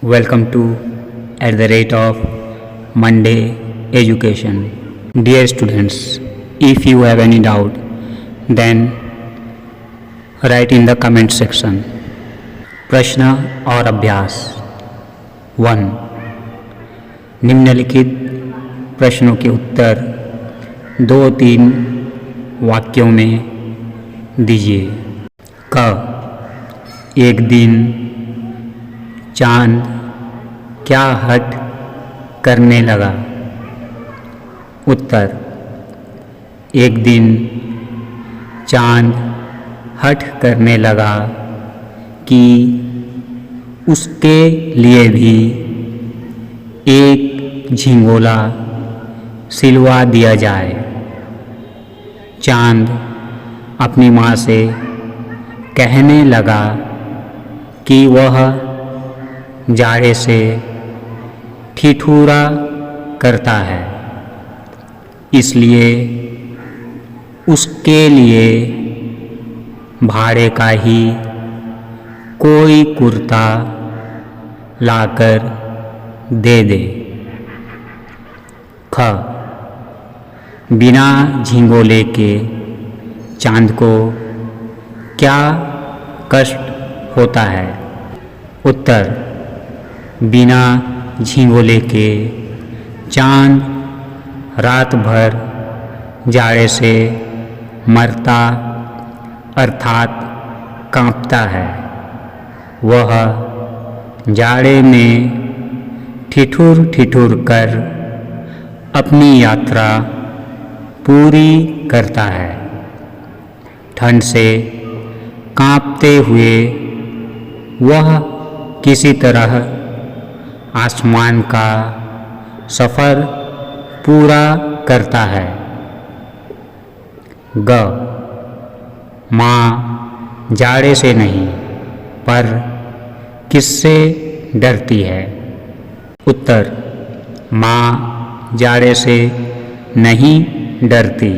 Welcome to @Monday Education. Dear students, if you have any doubt, then write in the comment section. प्रश्न और अभ्यास 1. निम्नलिखित प्रश्नों के उत्तर 2-3 वाक्यों में दीजिए. क. एक दिन चांद क्या हट करने लगा? उत्तर. एक दिन चांद हट करने लगा कि उसके लिए भी एक झिंगोला सिलवा दिया जाए. चांद अपनी माँ से कहने लगा कि वह जाड़े से ठिठुरा करता है, इसलिए उसके लिए भाड़े का ही कोई कुर्ता लाकर दे दे. ख. बिना झिंगोले के चांद को क्या कष्ट होता है? उत्तर. बिना झिंगोले के चांद रात भर जाड़े से मरता अर्थात कांपता है. वह जाड़े में ठिठुर ठिठुर कर अपनी यात्रा पूरी करता है. ठंड से कांपते हुए वह किसी तरह आसमान का सफ़र पूरा करता है. ग. माँ जाड़े से नहीं पर किससे डरती है? उत्तर. माँ जाड़े से नहीं डरती,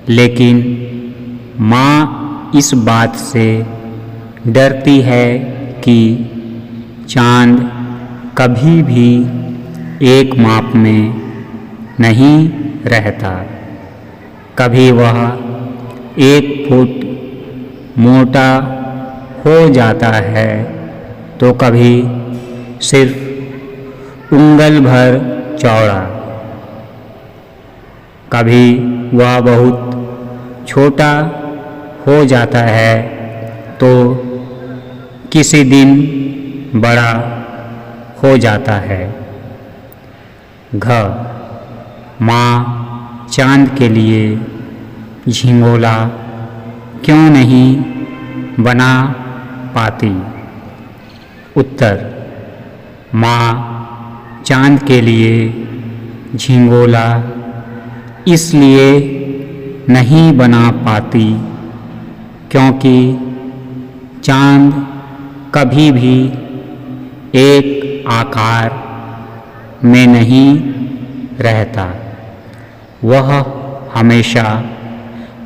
लेकिन माँ इस बात से डरती है कि चांद कभी भी एक माप में नहीं रहता. कभी वह 1 फुट मोटा हो जाता है तो कभी सिर्फ उंगल भर चौड़ा. कभी वह बहुत छोटा हो जाता है तो किसी दिन बड़ा हो जाता है. घ. माँ चांद के लिए झिंगोला क्यों नहीं बना पाती? उत्तर. माँ चांद के लिए झिंगोला इसलिए नहीं बना पाती क्योंकि चांद कभी भी एक आकार में नहीं रहता. वह हमेशा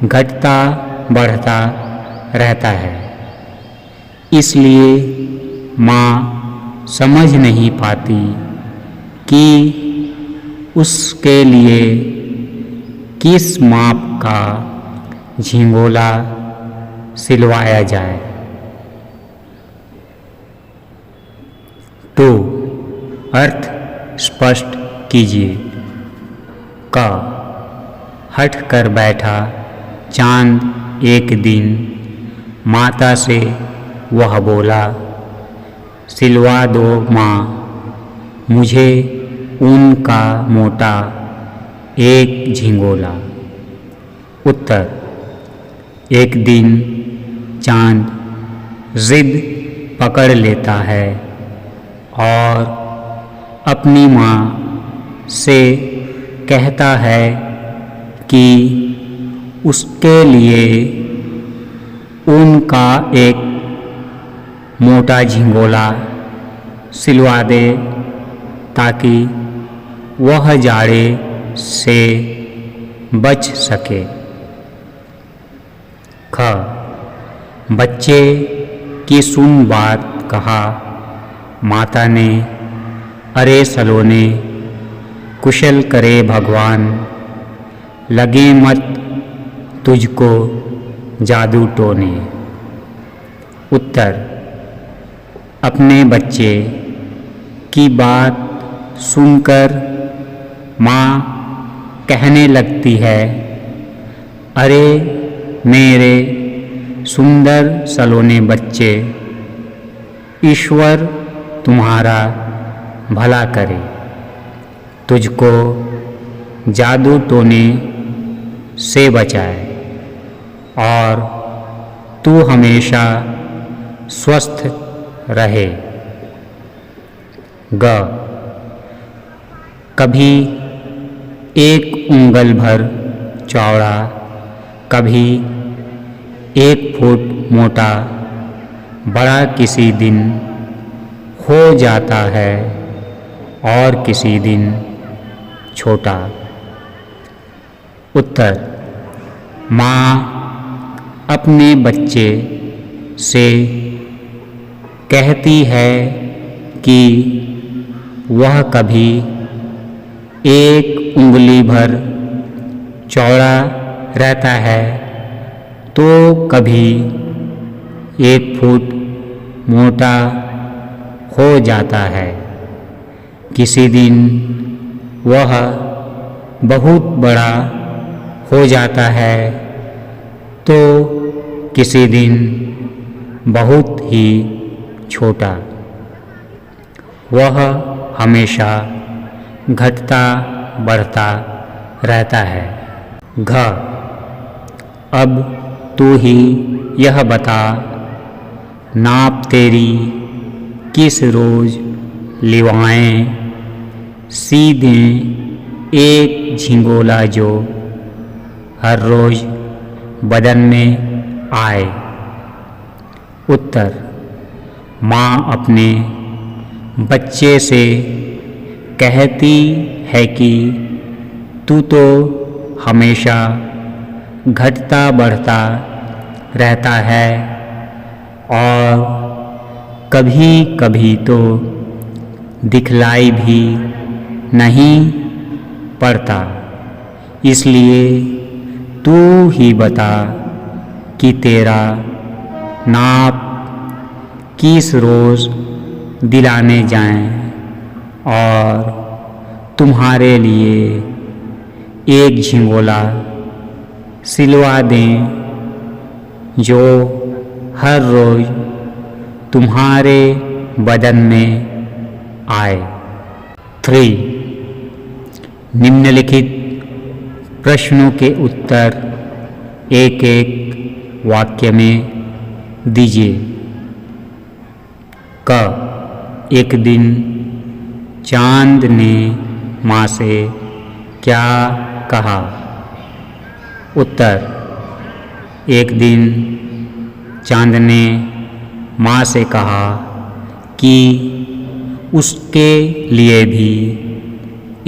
घटता बढ़ता रहता है. इसलिए माँ समझ नहीं पाती कि उसके लिए किस माप का झिंगोला सिलवाया जाए. 2. अर्थ स्पष्ट कीजिए. क. हट कर बैठा चांद एक दिन माता से वह बोला, सिलवा दो माँ मुझे ऊन का मोटा एक झिंगोला. उत्तर. एक दिन चांद जिद पकड़ लेता है और अपनी माँ से कहता है कि उसके लिए ऊन का एक मोटा झिंगोला सिलवा दे ताकि वह जाड़े से बच सके. ख. बच्चे की सुन बात कहा माता ने, अरे सलोने, कुशल करे भगवान, लगे मत तुझको जादू टोने। उत्तर: अपने बच्चे की बात सुनकर माँ कहने लगती है, अरे मेरे सुंदर सलोने बच्चे, ईश्वर तुम्हारा भला करे, तुझको जादू टोने से बचाए और तू हमेशा स्वस्थ रहे। ग कभी एक उंगल भर चौड़ा, कभी 1 फुट मोटा, बड़ा किसी दिन हो जाता है और किसी दिन छोटा। उत्तर: माँ अपने बच्चे से कहती है कि वह कभी 1 उंगली भर चौड़ा रहता है तो कभी 1 फुट मोटा हो जाता है। किसी दिन वह बहुत बड़ा हो जाता है तो किसी दिन बहुत ही छोटा। वह हमेशा घटता बढ़ता रहता है। घ अब तू ही यह बता, नाप तेरी किस रोज लिवाएं, सीधे एक झिंगोला जो हर रोज बदन में आए। उत्तर: माँ अपने बच्चे से कहती है कि तू तो हमेशा घटता बढ़ता रहता है और कभी कभी तो दिखलाई भी नहीं पड़ता, इसलिए तू ही बता कि तेरा नाप किस रोज़ दिलाने जाएं और तुम्हारे लिए एक झिंगोला सिलवा दें जो हर रोज़ तुम्हारे बदन में आए। 3. निम्नलिखित प्रश्नों के उत्तर एक एक वाक्य में दीजिए। क एक दिन चांद ने माँ से क्या कहा? उत्तर: एक दिन चांद ने माँ से कहा कि उसके लिए भी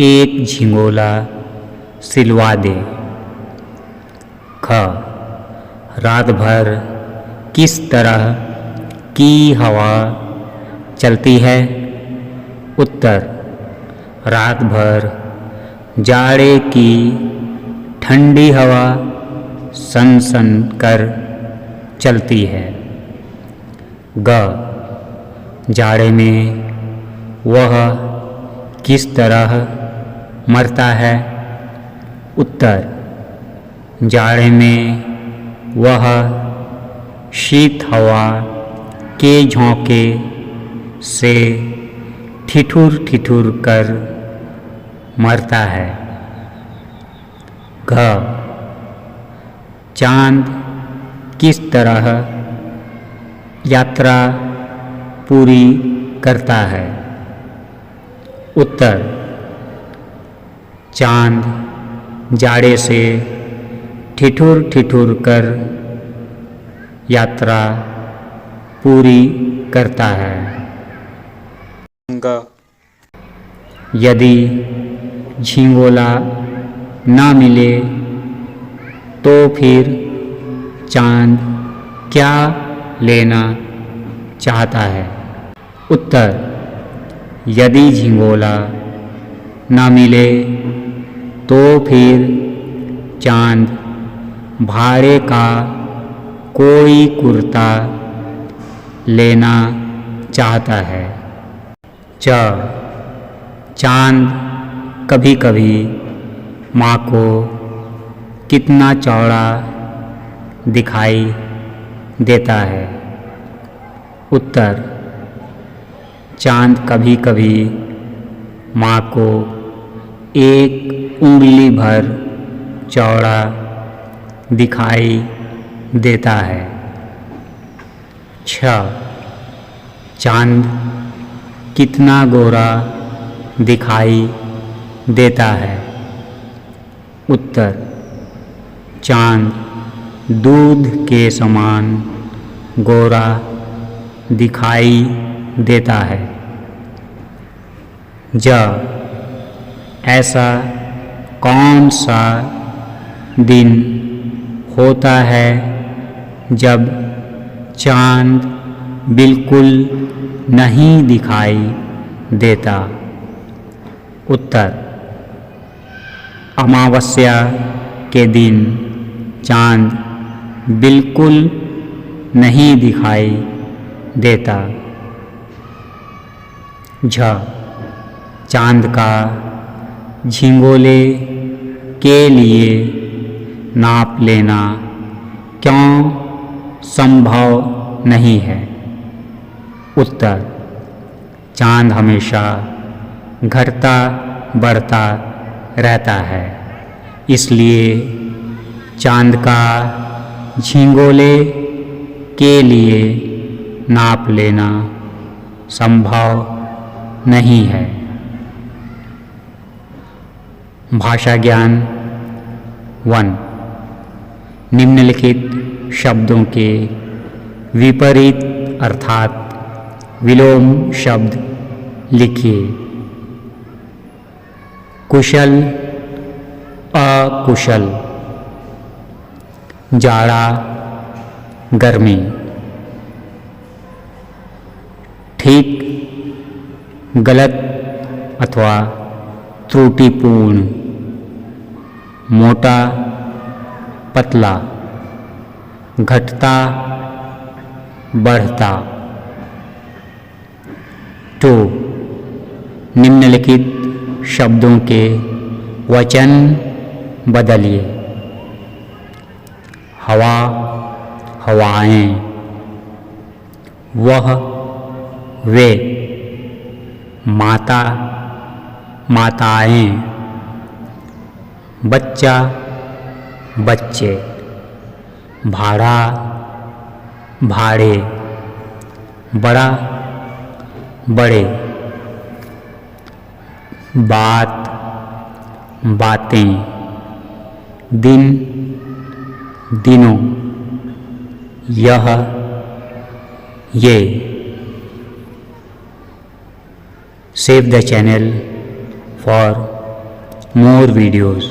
एक झिंगोला सिलवा दे। ख रात भर किस तरह की हवा चलती है? उत्तर: रात भर जाड़े की ठंडी हवा सन सन कर चलती है। ग जाड़े में वह किस तरह मरता है? उत्तर: जाड़े में वह शीत हवा के झोंके से ठिठुर ठिठुर कर मरता है। घ चांद किस तरह यात्रा पूरी करता है? उत्तर: चांद जाड़े से ठिठुर ठिठुर कर यात्रा पूरी करता है। यदि झिंगोला ना मिले तो फिर चांद क्या लेना चाहता है? उत्तर: यदि झिंगोला न मिले तो फिर चांद भाड़े का कोई कुर्ता लेना चाहता है। चांद कभी कभी माँ को कितना चौड़ा दिखाई देता है। उत्तर, चांद कभी कभी माँ को एक उंगली भर चौड़ा दिखाई देता है। 6. चांद कितना गोरा दिखाई देता है। उत्तर, चांद दूध के समान गोरा दिखाई देता है। ऐसा कौन सा दिन होता है जब चांद बिल्कुल नहीं दिखाई देता। उत्तर, अमावस्या के दिन चांद बिल्कुल नहीं दिखाई देता। चांद का झिंगोले के लिए नाप लेना क्यों संभव नहीं है। उत्तर, चांद हमेशा घटता बढ़ता रहता है, इसलिए चांद का झिंगोले के लिए नाप लेना संभव नहीं है। भाषा ज्ञान 1. निम्नलिखित शब्दों के विपरीत अर्थात विलोम शब्द लिखिए। कुशल, अकुशल, जाड़ा, गर्मी। ठीक, गलत अथवा त्रुटिपूर्ण, मोटा, पतला, घटता, बढ़ता। 2. निम्नलिखित शब्दों के वचन बदलिए। हवा, हवाएं, वह, वे, माता, माताएं, बच्चा, बच्चे, भाड़ा, भाड़े, बड़ा, बड़े, बात, बातें, दिन, दिनों, यह, ये। Save the channel for more videos.